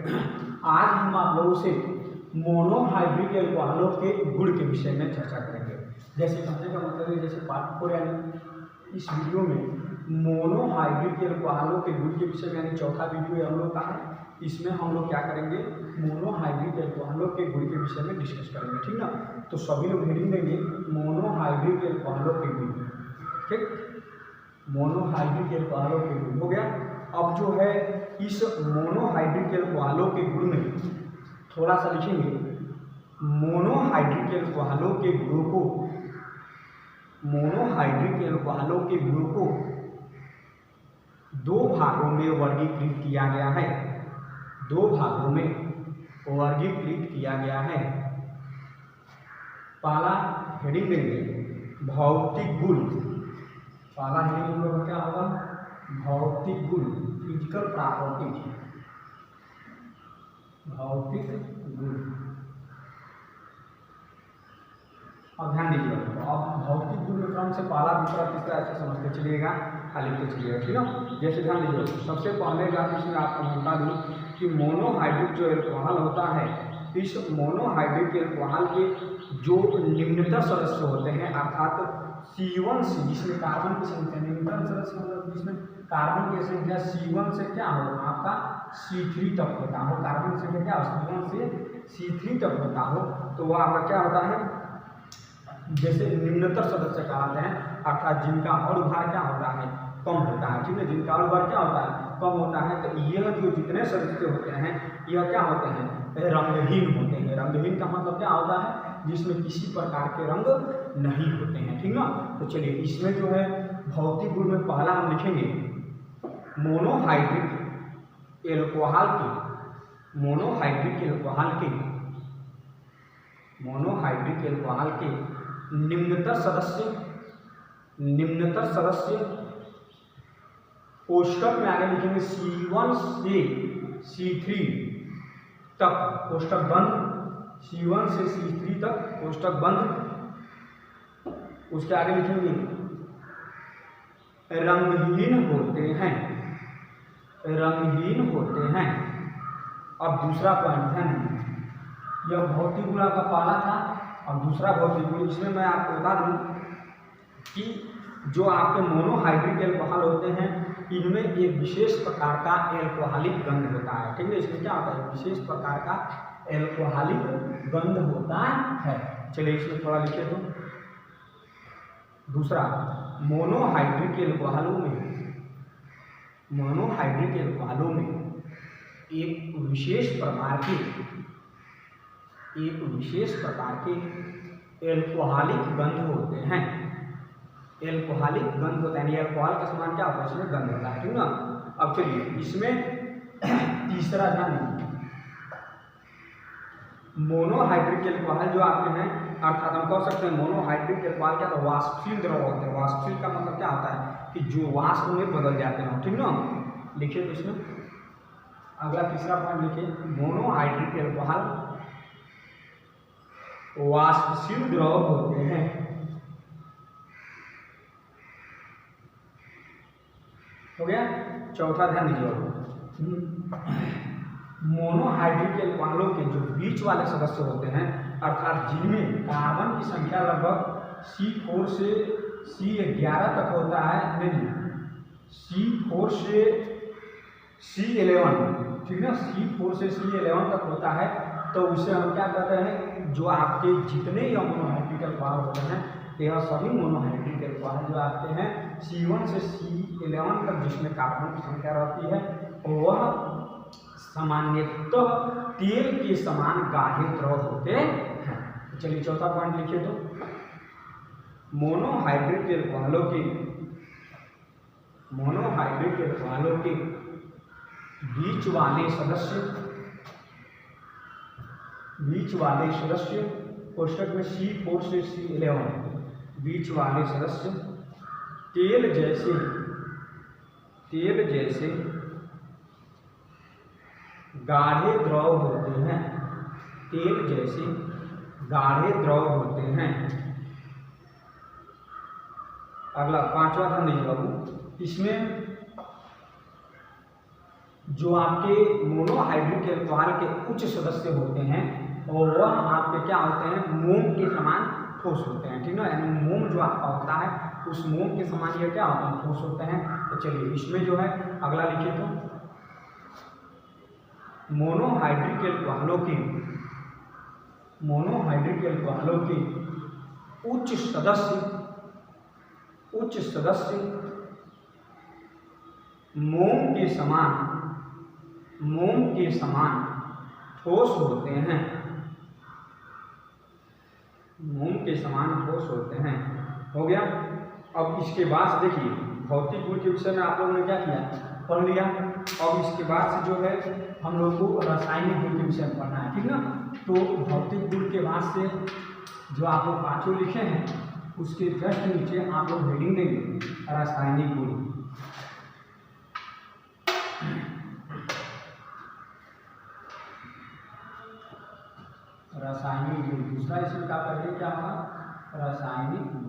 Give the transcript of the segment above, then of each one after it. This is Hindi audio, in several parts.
आज हम आप लोगों से मोनोहाइब्रिड एल्कोहलों के गुण के विषय में चर्चा करेंगे। जैसे कहने का मतलब है, जैसे पार्ट 4 यानी इस वीडियो में मोनोहाइब्रिड एल्कोहलों के गुण के विषय में यानी चौथा वीडियो हम लोग का है। इसमें हम लोग क्या करेंगे, मोनोहाइब्रिड एल्कोहलों के गुण के विषय में डिस्कस करेंगे, ठीक ना। तो सभी लोग हेडिंग देंगे मोनोहाइब्रिड एल्कोहलों के गुण, ठीक। मोनोहाइब्रिड एल्कोहलों के गुण हो गया। अब जो है इस मोनोहाइब्रिड एल्कोहलों के गुण में थोड़ा सा लिखेंगे। मोनोहाइब्रिड एल्कोहलों के गुणों को, मोनोहाइब्रिड एल्कोहलों के गुणों को दो भागों में वर्गीकृत किया गया है। दो भागों में वर्गीकृत किया गया है। पहला हेडिंग देंगे भौतिक गुण। पहला हेडिंग हम लोग क्या होगा, भौतिक गुण, फिजिकल प्रॉपर्टी, भौतिक गुण। अब ध्यान दीजिए, अब भौतिक गुण में क्रम से पहला दूसरा तीसरा ऐसे समझते चलिएगा, खाली लिखते चलिएगा, ठीक है। जैसे ध्यान दीजिए, सबसे पहले बात इसमें आपको बता दूँ कि मोनोहाइब्रिड जो एल्कोहल होता है, इस मोनोहाइब्रिड एल्कोहल के जो निम्नतर सदस्य होते हैं अर्थात C1 से, जिसमें कार्बन की संख्या निम्नतर सदस्य मतलब जिसमें कार्बन की संख्या C1 से क्या हो आपका C3 तक होता हो, कार्बन की संख्या क्या हो C1 से C3 तक होता हो, तो वह आपका क्या होता है, जैसे निम्नतर सदस्य कहलाते हैं, अर्थात जिनका अनुभार क्या होता है, कम होता है, ठीक है। जिनका अनुभार क्या होता है, कम होता है। तो यह जो जितने सदस्य होते हैं यह क्या होते हैं, रंगहीन होते हैं। रंगहीन का मतलब क्या होता है, जिसमें किसी प्रकार के रंग नहीं होते हैं, ठीक ना। तो चलिए इसमें जो है भौतिक गुण में पहला हम लिखेंगे मोनोहाइब्रिड एल्कोहल के, मोनोहाइब्रिड एल्कोहल के, मोनोहाइब्रिड एल्कोहल के निम्नतर सदस्य, निम्नतर सदस्य कोष्ठक में आगे लिखेंगे C1 से C3 तक, कोष्ठक बंद, C1 से C3 तक कोष्ठक बंद। उसके आगे लिखेंगे रंगहीन होते हैं, रंगहीन होते हैं। अब दूसरा पॉइंट ध्यान दीजिए, यह भौतिक गुण आपका पहला था। और दूसरा भौतिक गुण इसमें मैं आपको बता दूं कि जो आपके मोनोहाइब्रिड एल्कोहल होते हैं इनमें एक विशेष प्रकार का एल्कोहलिक गंध होता है, ठीक है। इसमें क्या होता है, विशेष प्रकार का एल्कोहलिक गंध होता है। चलिए इसमें थोड़ा लिखे तो दूसरा, मोनोहाइब्रिड एल्कोहलों में, मोनोहाइब्रिड एल्कोहलों में एक विशेष प्रकार के, एक विशेष प्रकार के एल्कोहलिक गंध होते हैं। एल्कोहलिक गंध होता है, एल्कोहल का समान क्या होता है, इसमें गंध होता है, ठीक ना। अब चलिए इसमें तीसरा ध्यान दीजिए, मोनोहाइब्रिड एल्कोहल जो आपके हैं, अर्थात हम कह सकते हैं मोनोहाइब्रिड एल्कोहल क्या, तो वाष्पशील द्रव होते हैं। वाष्पशील का मतलब क्या होता है कि जो वाष्प में बदल जाते हैं, ठीक ना। लिखिए तो इसमें अगला तीसरा पॉइंट लिखिए, मोनोहाइब्रिड एल्कोहल वाष्पशील द्रव होते हैं। हो गया। चौथा ध्यान दीजिए, मोनोहाइब्रिड एल्कोहलों के जो बीच वाले सदस्य होते हैं अर्थात जिनमें कार्बन की संख्या लगभग C4 से C11 तक होता है, नहीं C4 से C11, ठीक है, C4 से C11 तक होता है, तो उसे हम क्या कहते हैं, जो आपके जितने यह मोनोहाइब्रिड एल्कोहल होते हैं यह सभी मोनोहाइब्रिड एल्कोहल जो आपके हैं C1 से C11 तक जिसमें कार्बन की संख्या रहती है वह सामान्यतः तेल के समान गाढ़े द्रव होते हैं। चलिए चौथा पॉइंट लिखिए तो, मोनोहाइब्रिड एल्कोहलों के, मोनोहाइब्रिड एल्कोहलों के बीच वाले सदस्य, बीच वाले सदस्य कोष्ठक में C4 से C11 बीच वाले सदस्य तेल जैसे, तेल जैसे गाढ़े द्रव होते हैं, तेल जैसे गाढ़े द्रव होते हैं। अगला पांचवा ध्यान दीजिए बाबू, इसमें जो आपके मोनोहाइब्रिड के अल्कोहल के उच्च सदस्य होते हैं और वह आपके क्या होते हैं, मोम के समान ठोस होते हैं, ठीक ना। यानी मोम जो आपका होता है उस मोम के समान ये क्या होते हैं, ठोस होते हैं। तो चलिए इसमें जो है अगला लिखिए, तो मोनोहाइड्रिक अल्कोहलों की उच्च सदस्य मोम के समान ठोस होते हैं, हो गया। अब इसके बाद से देखिए भौतिक गुण के विषय में आप लोगों ने क्या किया, पढ़ लिया। अब इसके बाद से जो है हम लोग को रासायनिक गुण के विषय में पढ़ना है, ठीक ना। तो भौतिक गुण के बाद से जो आप लोग पाँचों लिखे हैं उसके जस्ट नीचे आप लोग हेडिंग देंगे रासायनिक गुण। रासायनिक गुण दूसरा इसमें क्या करेंगे, क्या होगा, रासायनिक गुण।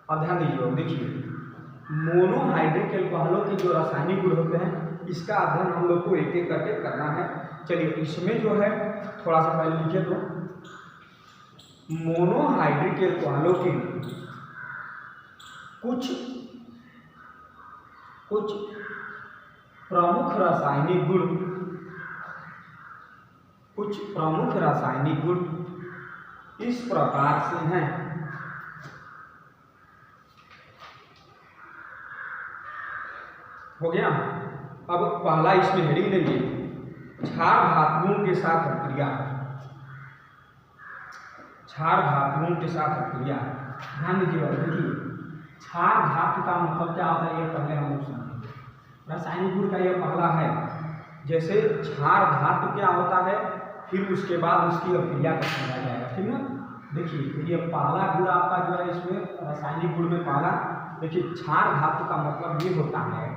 अब ध्यान दीजिए, देखिए मोनोहाइड्रिक अल्कोहलों के जो रासायनिक गुण होते हैं इसका अध्ययन हम लोग को एक एक करके करना है। चलिए इसमें जो है थोड़ा सा पहले लिखिए, तो मोनोहाइड्रिक अल्कोहलों के कुछ प्रमुख रासायनिक गुण इस प्रकार से हैं। हो गया। अब पहला इसमें हेडिंग देंगे क्षार धातुओं के साथ क्रिया। ध्यान दीजिए, देखिए क्षार धातु का मतलब क्या होता है ये पहले हम लोग समझेंगे। रासायनिक गुण का ये पहला है, जैसे क्षार धातु क्या होता है फिर उसके बाद उसकी अभिक्रिया को समझा जाएगा, ठीक ना। देखिए ये पहला गुण आपका जो है इसमें रासायनिक गुण में पहला, देखिए क्षार धातु का मतलब ये होता है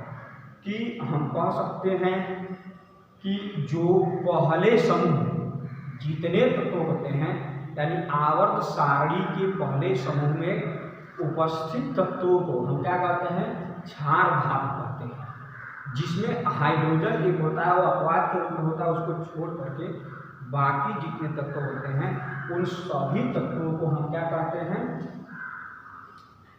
कि हम कह सकते हैं कि जो पहले समूह जितने तत्व होते हैं यानी आवर्त सारणी के पहले समूह में उपस्थित तत्वों को हम क्या कहते हैं, क्षार धातु कहते हैं। जिसमें हाइड्रोजन एक होता है वो अपवाद के रूप में होता है, उसको छोड़ करके बाकी जितने तत्व होते हैं उन सभी तत्वों को हम क्या कहते हैं,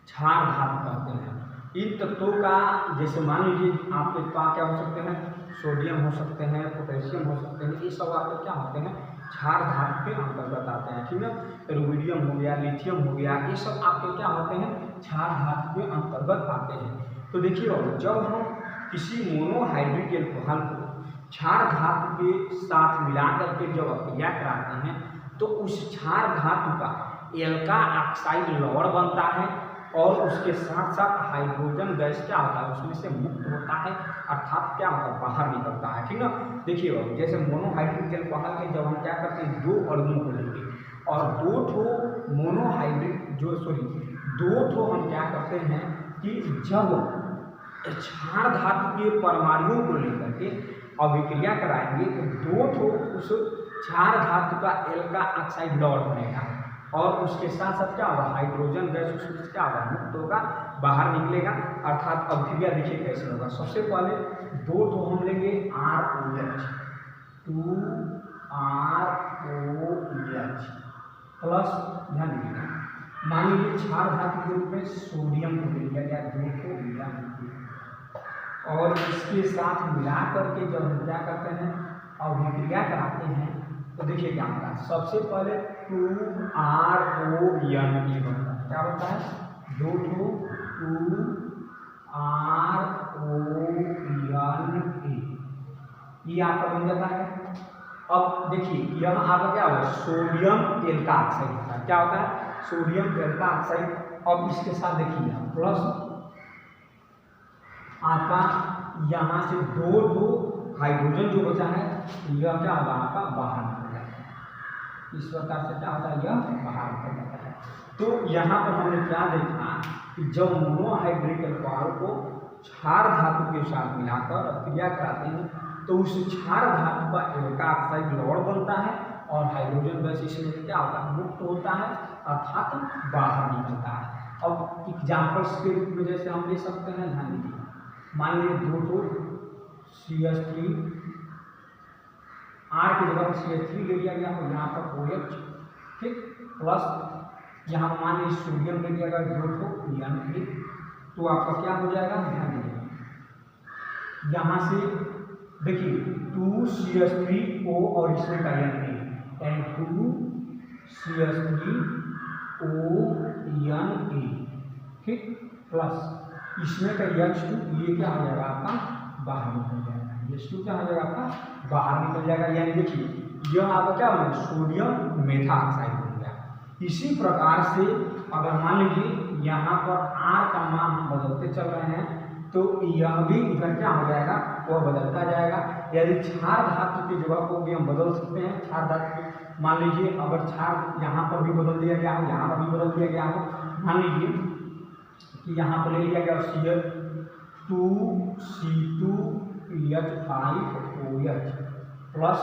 क्षार धातु कहते हैं। इन तत्वों का जैसे मान लीजिए आपके पास क्या हो सकते हैं, सोडियम हो सकते हैं, पोटेशियम हो सकते हैं, ये सब आपके क्या होते हैं, क्षार धातु के अंतर्गत आते हैं, ठीक है। रुबिडियम हो गया, लिथियम हो गया, ये सब आपके क्या होते हैं, क्षार धातु के अंतर्गत आते हैं। तो देखिए जब हम किसी मोनोहाइड्रिक अल्कोहल को क्षार धातु के साथ मिलाकर के जब अभिक्रिया कराते हैं तो उस क्षार धातु का एल्का ऑक्साइड लवण बनता है और उसके साथ साथ हाइड्रोजन गैस क्या होता है उसमें से मुक्त होता है, अर्थात क्या होता है बाहर निकलता है, ठीक ना। देखिए जैसे मोनोहाइड्रिक अल्कोहल के जब हम क्या करते हैं दो अणुओं को लेंगे और दो ठो हम क्या करते हैं कि जब क्षार धातु के परमाणुओं को लेकर के अभिक्रिया कराएंगे तो दो ठो उस क्षार धातु का एल्का ऑक्साइड लवण बनेगा और उसके साथ साथ क्या होगा, हाइड्रोजन गैस उसमें क्या होगा, मुक्त होगा, बाहर निकलेगा। अर्थात अभिक्रिया देखिए कैसे होगा। सबसे पहले दो ठो हम लेंगे ROH, 2ROH प्लस, ध्यान दीजिएगा, मान लीजिए क्षार धातु के रूप में सोडियम को ले लिया गया, 2 को लिया और इसके साथ मिला करके जब हम क्या करते हैं अभिक्रिया कराते हैं तो देखिए क्या होता है, सबसे पहले 2RONA बनता है, क्या बनता है, 2 2RONA, ये आपका बन जाता है। अब देखिए यह आपका क्या होगा, सोडियम एल्का ऑक्साइड होता है, क्या होता है, सोडियम एल्का ऑक्साइड। अब इसके साथ देखिए प्लस आपका यहाँ से दो हाइड्रोजन जो बचा है यह क्या होगा आपका बाहर निकल जाता है। इस प्रकार से क्या होता है, यह बाहर निकल जाता है। तो यहाँ पर हमने क्या देखा कि जब मोनोहाइड्रिक अल्कोहल को क्षार धातु के साथ मिलाकर क्रिया कराते हैं तो उस क्षार धातु का एल्का ऑक्साइड लवण बनता है और हाइड्रोजन गैस इसमें क्या होता है, मुक्त होता है, अर्थात बाहर निकलता है। अब एग्जाम्पल्स के रूप में जैसे हम ले सकते हैं, ध्यान दीजिए, मान लीजिए 2 तो CH3 R की जगह पर CH3 ले लिया गया हो, यहाँ पर OH, ठीक, प्लस यहाँ मान लीजिए सोडियम ले लिया गया 2 तो Na, तो आपका क्या हो जाएगा, ध्यान दीजिए, यहाँ से देखिए 2CH3O और इसमें का Na, एंड 2CH3O Na, ठीक, प्लस इसमें का H2, ये क्या हो जाएगा आपका बाहर निकल जाएगा, H2 क्या हो जाएगा आपका बाहर निकल जाएगा, यानी देखिए यह आपका क्या बना, सोडियम मेथाऑक्साइड बन गया। इसी प्रकार से अगर मान लीजिए यहाँ पर R का मान हम बदलते चल रहे हैं तो यह भी इधर क्या हो जाएगा, वह बदलता जाएगा। यदि क्षार धातु की जगह को भी हम बदल सकते हैं, क्षार धातु मान लीजिए अगर क्षार यहाँ पर भी बदल दिया गया हो, यहाँ पर भी बदल दिया गया हो, मान लीजिए कि यहाँ पर ले लिया गया CH2C2H5OH प्लस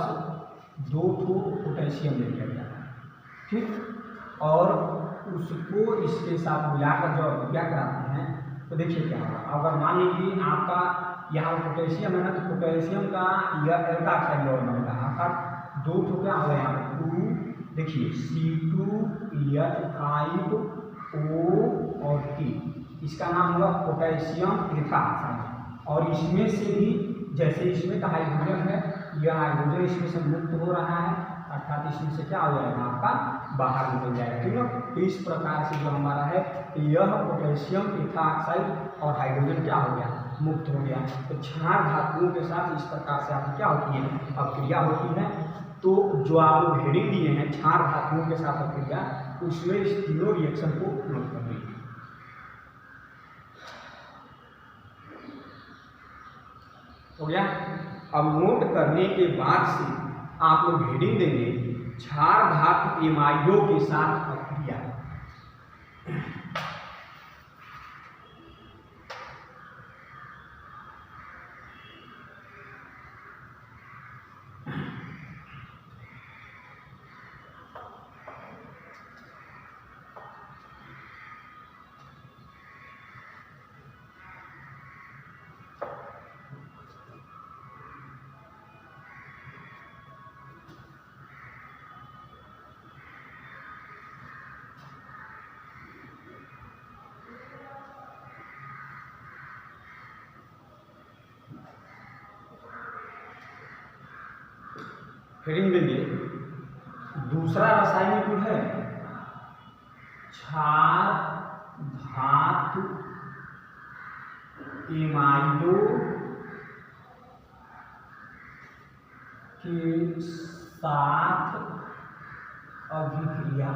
2 पोटेशियम ले लिया गया, ठीक, और उसको इसके साथ मिलाकर जो अभिक्रिया कराते हैं तो देखिए क्या होगा। अगर मान लीजिए आपका यहाँ पोटेशियम है ना, तो पोटेशियम का यह एल्का ऑक्साइड और बनता है, अर्थात 2 तो क्या होगा यहाँ पर 2, देखिए C2H5O और T, इसका नाम हुआ पोटेशियम एल्का ऑक्साइड। और इसमें से भी जैसे इसमें का हाइड्रोजन है, यह हाइड्रोजन इसमें से मुक्त हो रहा है, अर्थात इसमें से क्या हो जाएगा आपका बाहर निकल जाएगा, ठीक है। तो इस प्रकार से जो हमारा है यह पोटेशियम एल्का ऑक्साइड और हाइड्रोजन क्या हो गया, मुक्त हो गया। तो क्षार धातुओं के साथ इस प्रकार से आपकी क्या होती है, अभिक्रिया होती है। तो जो आप लोग हेडिंग दिए हैं क्षार धातुओं के साथ अभिक्रिया, उसमें इस तीनों रिएक्शन को नोट कर लीजिए। हो गया। अब नोट करने के बाद से आप लोग हेडिंग देंगे क्षार धातु एमाइडों के साथ अभिक्रिया। हेडिंग देंगे दूसरा रासायनिक गुण है क्षार धातु एमाइडो के साथ अभिक्रिया।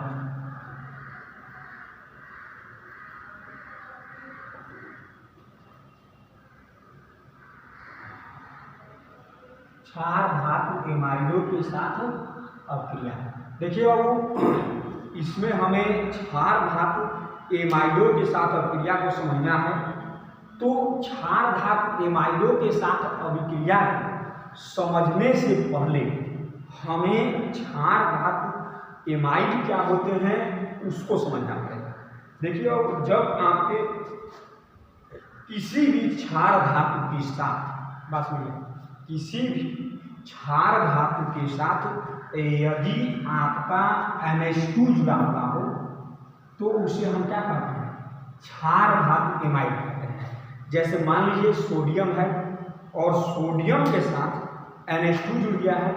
क्षार धातु एमाइडों के साथ अभिक्रिया। देखिए बाबू, इसमें हमें क्षार धातु एमाइडों के साथ अभिक्रिया को समझना है। तो क्षार धातु एमाइडों के साथ अभिक्रिया समझने से पहले हमें क्षार धातु एमाइड क्या होते हैं उसको समझना पड़ेगा। देखिए बाबू, जब आपके किसी भी क्षार धातु के साथ, बस में किसी भी क्षार धातु के साथ यदि आपका NH2 जुड़ा हुआ हो तो उसे हम क्या कहते हैं, क्षार धातु एमाइड कहते हैं। जैसे मान लीजिए सोडियम है और सोडियम के साथ NH2 जुड़ गया है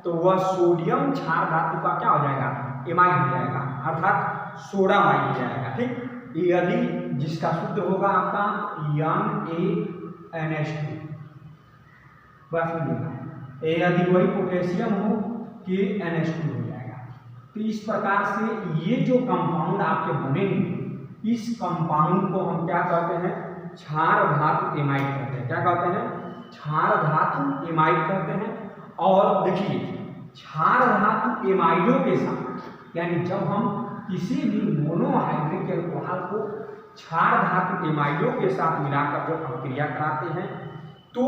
तो वह सोडियम क्षार धातु का क्या हो जाएगा, एमाइड हो जाएगा, अर्थात सोडा माइड हो जाएगा, ठीक। यदि जिसका शुद्ध होगा आपका NaNH2, बस मिलेगा। यदि वही पोटेशियम हो कि NH2 हो जाएगा। तो इस प्रकार से ये जो कंपाउंड आपके बनेंगे, इस कंपाउंड को हम क्या कहते हैं, क्षार धातु एमाइड कहते हैं। क्या कहते हैं, क्षार धातु एमाइड कहते हैं। और देखिए, क्षार धातु एमाइडों के साथ, यानी जब हम किसी भी मोनोहाइड्रिक एल्कोहल को क्षार धातु एमाइडों के साथ मिलाकर जब अभिक्रिया कराते हैं तो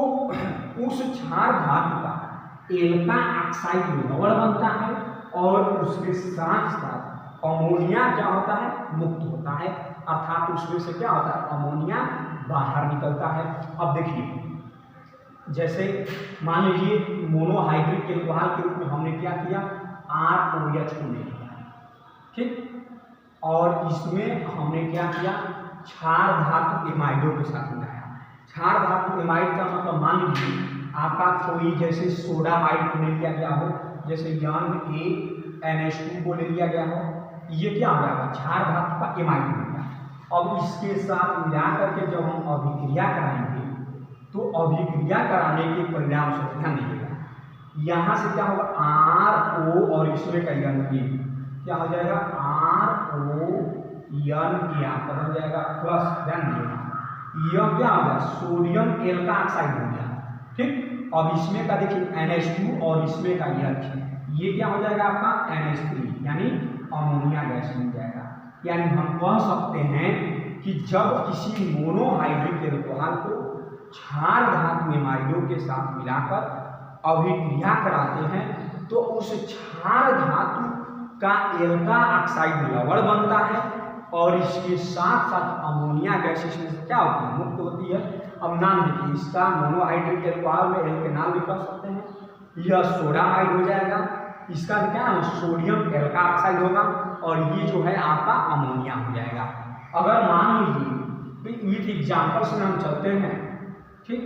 उस क्षार धातु का एल्का ऑक्साइड लवण बनता है और उसके साथ साथ अमोनिया क्या होता है, मुक्त होता है, अर्थात उसमें से क्या होता है, अमोनिया बाहर निकलता है। अब देखिए, जैसे मान लीजिए मोनोहाइड्रिक एल्कोहल के रूप में हमने क्या किया, ROH को ले लिया, ठीक, और इसमें हमने क्या किया, क्षार धातु एमाइडों के साथ मिलाया। क्षार धातु एमाइड का मतलब मान लीजिए आपका कोई जैसे सोडामाइड को ले लिया गया हो, जैसे NaNH2 को ले लिया गया हो, ये क्या हो जाएगा, क्षार धातु का एमाइड हो गया। अब इसके साथ मिला करके जब हम अभिक्रिया कराएंगे तो अभिक्रिया कराने के परिणाम से ध्यान दीजिएगा, यहाँ से क्या होगा, RO और इसमें का यन क्या हो जाएगा, RON यहाँ बदल जाएगा प्लस, ध्यान दीजिएगा यह क्या हो गया, सोडियम एल का ऑक्साइड हो गया, ठीक। अब इसमें का देखिए NH2 और इसमें का ये क्या हो जाएगा आपका NH3 यानी अमोनिया गैस बन जाएगा। यानी हम कह सकते हैं कि जब किसी मोनोहाइड्रिक एल्कोहल को क्षार धातु एमाइडों के साथ मिलाकर अभिक्रिया कराते हैं तो उस क्षार धातु का एल्का ऑक्साइड लवण बनता है और इसके साथ साथ अमोनिया गैस इसमें से क्या होती है, मुक्त होती है। अब नाम देखिए, इसका मोनोहाइड्रिक एल्कोहल में एल्केनॉल भी कर सकते हैं, यह सोडामाइड हो जाएगा, इसका क्या है, सोडियम एल्का ऑक्साइड होगा और ये जो है आपका अमोनिया हो जाएगा। अगर मान लीजिए विथ एग्जाम्पल से हम चलते हैं, ठीक,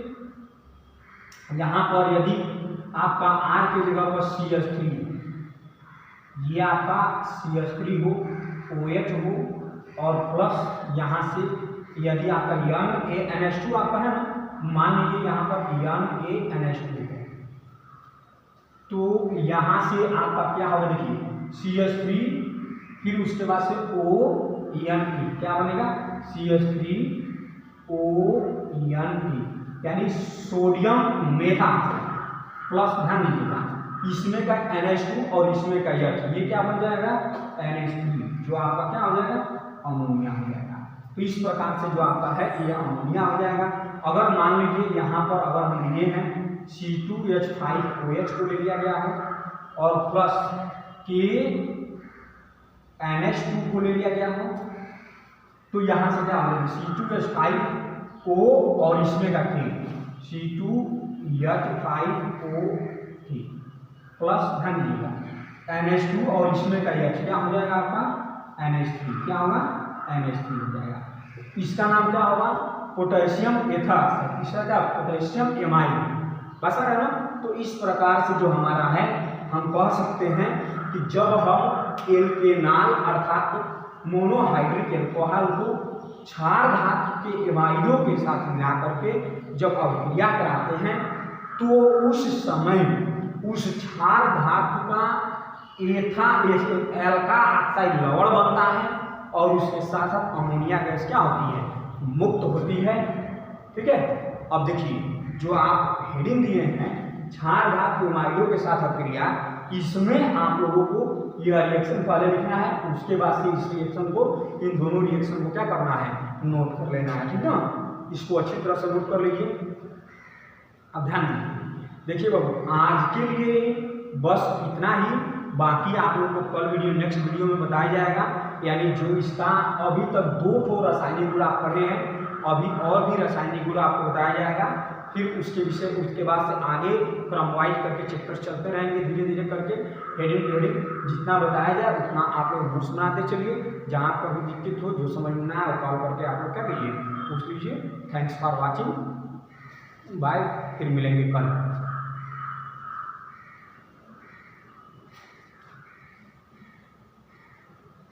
यहाँ पर यदि आपका R की जगह पर CH3, ये आपका CH3 हो, OH हो और प्लस यहाँ से यदि आपका NaNH2 आपका है ना, मान लीजिए यहाँ पर NaNH2 है, तो यहाँ से आपका क्या होगा, देखिए CH3 फिर उसके बाद से ONE क्या बनेगा, CH3ONE यानी सोडियम मेथा प्लस, ध्यान दीजिएगा इसमें का NH2 और इसमें का ये क्या बन जाएगा, NH3, जो आपका क्या हो जाएगा, अमोनिया हो जाएगा। तो इस प्रकार से जो आपका है ये अमोनिया हो जाएगा। अगर मान लीजिए यहाँ पर अगर हम लिए हैं C2H5OH को ले लिया गया हो और प्लस NH2 को ले लिया गया हो, तो यहाँ से क्या हो जाएगा, C2H5O और इसमें का C2H5O प्लस, ध्यान दीजिएगा NH2 और इसमें का क्या हो जाएगा आपका NH3, क्या होगा, NH3 हो जाएगा। इसका नाम क्या होगा, पोटेशियम एथर, इसका क्या, पोटेशियम एमाइड, बस है ना। तो इस प्रकार से जो हमारा है हम कह सकते हैं कि जब हम एल्केनॉल अर्थात मोनोहाइड्रिक एल्कोहल को क्षार धातु के एमाइडों के साथ मिला करके जब अभिक्रिया कराते हैं तो उस समय उस क्षार धातु का एल्का ऑक्साइड लवण बनता है और उसके साथ साथ अमोनिया गैस क्या होती है, मुक्त होती है, ठीक है। अब देखिए जो आप हेडिंग दिए हैं क्षार धातु एमाइडों के साथ अभिक्रिया, इसमें आप लोगों को यह रिएक्शन पहले लिखना है, उसके बाद से इस रिएक्शन को, इन दोनों रिएक्शन को क्या करना है, नोट कर लेना है, ठीक है। इसको अच्छी तरह से नोट कर लीजिए। अब ध्यान देखिए बाबू, आज के लिए बस इतना ही, बाकी आप लोगों को कल नेक्स्ट वीडियो में बताया जाएगा। यानी जो इसका अभी तक 2 रासायनिक गुण आप पढ़े हैं, अभी और भी रासायनिक गुण आपको बताया जाएगा। फिर उसके बाद से आगे क्रम वाइज करके चैप्टर चलते रहेंगे, धीरे धीरे करके हेडिंग जितना बताया जाए उतना आप लोग नोट्स बनाते चलिए। जहाँ पर भी दिक्कत हो, जो समझ में ना आए कॉल करके आप लोग क्या करिए, पूछ लीजिए। थैंक्स फॉर वॉचिंग, बाय, फिर मिलेंगे कल।